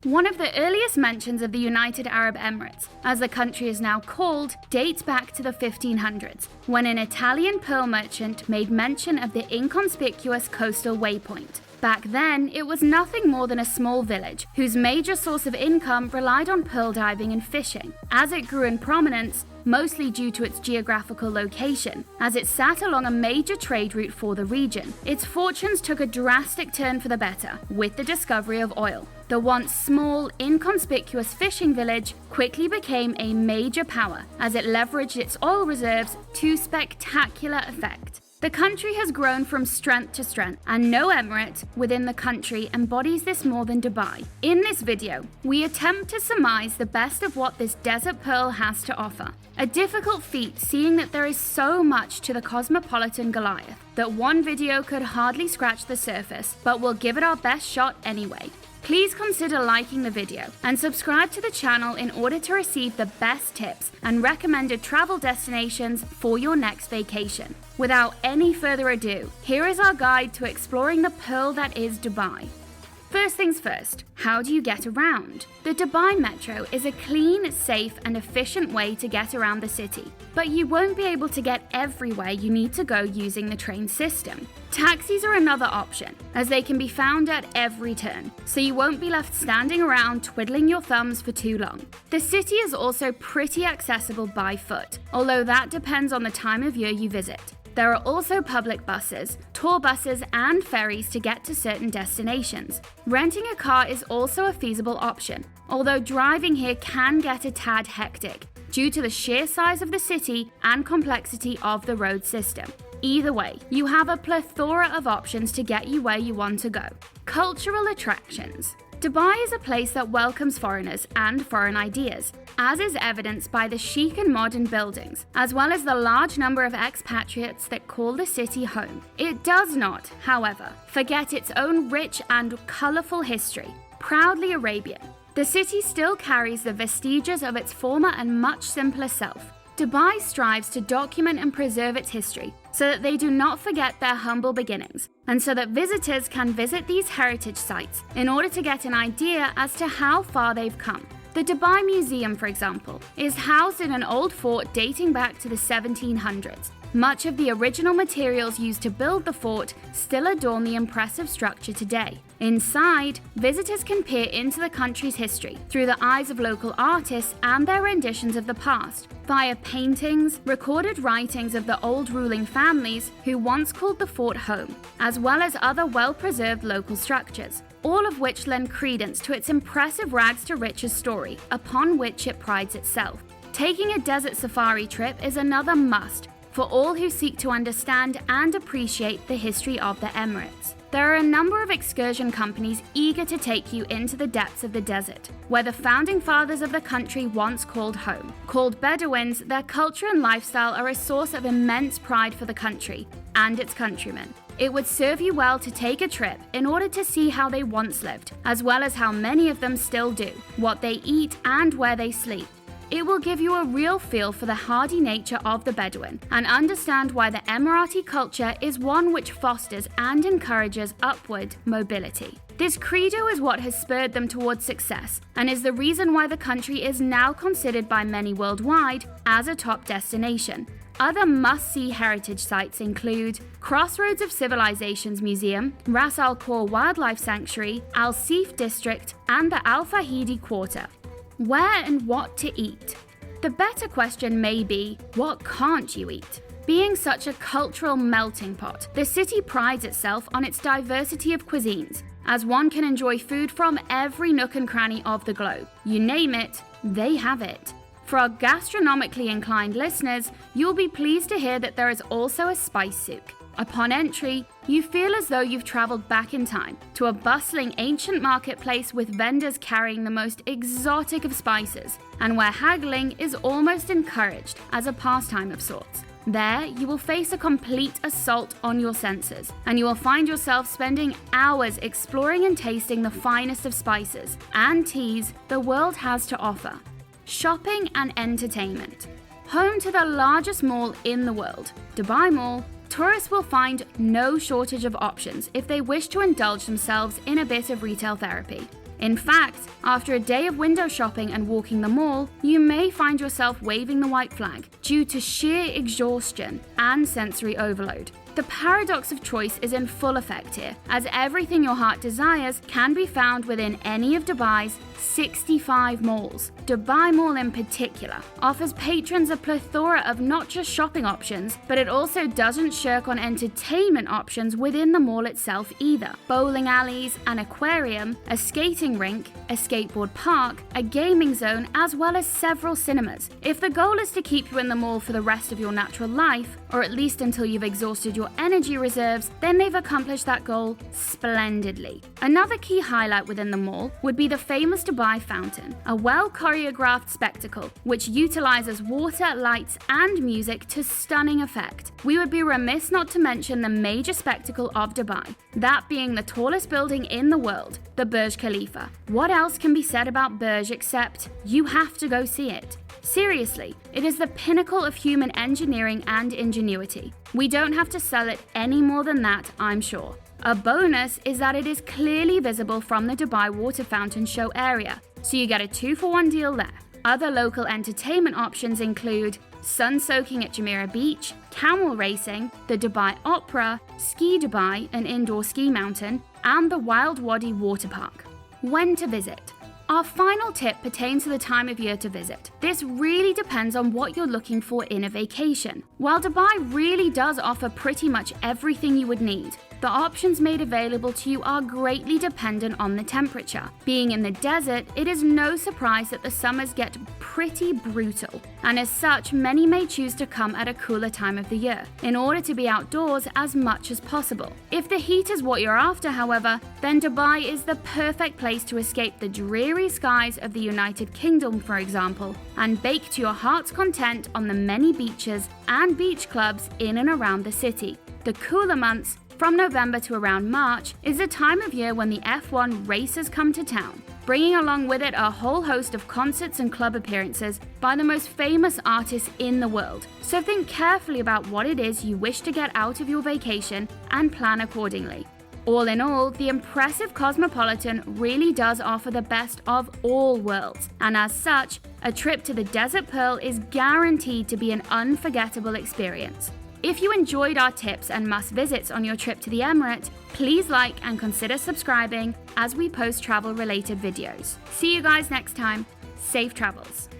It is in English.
One of the earliest mentions of the United Arab Emirates, as the country is now called, dates back to the 1500s, when an Italian pearl merchant made mention of the inconspicuous coastal waypoint. Back then, it was nothing more than a small village, whose major source of income relied on pearl diving and fishing. As it grew in prominence, mostly due to its geographical location, as it sat along a major trade route for the region, its fortunes took a drastic turn for the better with the discovery of oil. The once small, inconspicuous fishing village quickly became a major power as it leveraged its oil reserves to spectacular effect. The country has grown from strength to strength, and no emirate within the country embodies this more than Dubai. In this video, we attempt to surmise the best of what this desert pearl has to offer. A difficult feat, seeing that there is so much to the cosmopolitan Goliath that one video could hardly scratch the surface, but we'll give it our best shot anyway. Please consider liking the video and subscribe to the channel in order to receive the best tips and recommended travel destinations for your next vacation. Without any further ado, here is our guide to exploring the pearl that is Dubai. First things first, how do you get around? The Dubai Metro is a clean, safe, and efficient way to get around the city, but you won't be able to get everywhere you need to go using the train system. Taxis are another option, as they can be found at every turn, so you won't be left standing around twiddling your thumbs for too long. The city is also pretty accessible by foot, although that depends on the time of year you visit. There are also public buses, tour buses, and ferries to get to certain destinations. Renting a car is also a feasible option, although driving here can get a tad hectic due to the sheer size of the city and complexity of the road system. Either way, you have a plethora of options to get you where you want to go. Cultural attractions. Dubai is a place that welcomes foreigners and foreign ideas, as is evidenced by the chic and modern buildings, as well as the large number of expatriates that call the city home. It does not, however, forget its own rich and colourful history. Proudly Arabian, the city still carries the vestiges of its former and much simpler self. Dubai strives to document and preserve its history so that they do not forget their humble beginnings, and so that visitors can visit these heritage sites in order to get an idea as to how far they've come. The Dubai Museum, for example, is housed in an old fort dating back to the 1700s. Much of the original materials used to build the fort still adorn the impressive structure today. Inside, visitors can peer into the country's history through the eyes of local artists and their renditions of the past, via paintings, recorded writings of the old ruling families who once called the fort home, as well as other well-preserved local structures, all of which lend credence to its impressive rags to riches story, upon which it prides itself. Taking a desert safari trip is another must for all who seek to understand and appreciate the history of the Emirates. There are a number of excursion companies eager to take you into the depths of the desert, where the founding fathers of the country once called home. Called Bedouins, their culture and lifestyle are a source of immense pride for the country and its countrymen. It would serve you well to take a trip in order to see how they once lived, as well as how many of them still do, what they eat, and where they sleep. It will give you a real feel for the hardy nature of the Bedouin and understand why the Emirati culture is one which fosters and encourages upward mobility. This credo is what has spurred them towards success and is the reason why the country is now considered by many worldwide as a top destination. Other must-see heritage sites include Crossroads of Civilizations Museum, Ras Al Khor Wildlife Sanctuary, Al Seef District, and the Al Fahidi Quarter. Where and what to eat? The better question may be, what can't you eat? Being such a cultural melting pot, the city prides itself on its diversity of cuisines, as one can enjoy food from every nook and cranny of the globe. You name it, they have it. For our gastronomically inclined listeners, you'll be pleased to hear that there is also a spice souk. Upon entry, you feel as though you've traveled back in time to a bustling ancient marketplace with vendors carrying the most exotic of spices, and where haggling is almost encouraged as a pastime of sorts. There, you will face a complete assault on your senses, and you will find yourself spending hours exploring and tasting the finest of spices and teas the world has to offer. Shopping and entertainment. Home to the largest mall in the world, Dubai Mall, tourists will find no shortage of options if they wish to indulge themselves in a bit of retail therapy. In fact, after a day of window shopping and walking the mall, you may find yourself waving the white flag due to sheer exhaustion and sensory overload. The paradox of choice is in full effect here, as everything your heart desires can be found within any of Dubai's 65 malls. Dubai Mall in particular offers patrons a plethora of not just shopping options, but it also doesn't shirk on entertainment options within the mall itself either. Bowling alleys, an aquarium, a skating rink, a skateboard park, a gaming zone, as well as several cinemas. If the goal is to keep you in the mall for the rest of your natural life, or at least until you've exhausted your energy reserves, then they've accomplished that goal splendidly. Another key highlight within the mall would be the famous Dubai Fountain, a well-choreographed spectacle which utilizes water, lights, and music to stunning effect. We would be remiss not to mention the major spectacle of Dubai, that being the tallest building in the world, the Burj Khalifa. What else can be said about Burj except you have to go see it? Seriously, it is the pinnacle of human engineering and ingenuity. We don't have to sell it any more than that, I'm sure. A bonus is that it is clearly visible from the Dubai Water Fountain Show area, so you get a 2-for-1 deal there. Other local entertainment options include sun soaking at Jumeirah Beach, camel racing, the Dubai Opera, Ski Dubai, an indoor ski mountain, and the Wild Wadi Water Park. When to visit? Our final tip pertains to the time of year to visit. This really depends on what you're looking for in a vacation. While Dubai really does offer pretty much everything you would need, the options made available to you are greatly dependent on the temperature. Being in the desert, it is no surprise that the summers get pretty brutal, and as such, many may choose to come at a cooler time of the year, in order to be outdoors as much as possible. If the heat is what you're after, however, then Dubai is the perfect place to escape the dreary skies of the United Kingdom, for example, and bake to your heart's content on the many beaches and beach clubs in and around the city. The cooler months, from November to around March, is the time of year when the F1 races come to town, bringing along with it a whole host of concerts and club appearances by the most famous artists in the world. So think carefully about what it is you wish to get out of your vacation and plan accordingly. All in all, the impressive Cosmopolitan really does offer the best of all worlds, and as such, a trip to the Desert Pearl is guaranteed to be an unforgettable experience. If you enjoyed our tips and must-visits on your trip to the Emirates, please like and consider subscribing as we post travel-related videos. See you guys next time. Safe travels.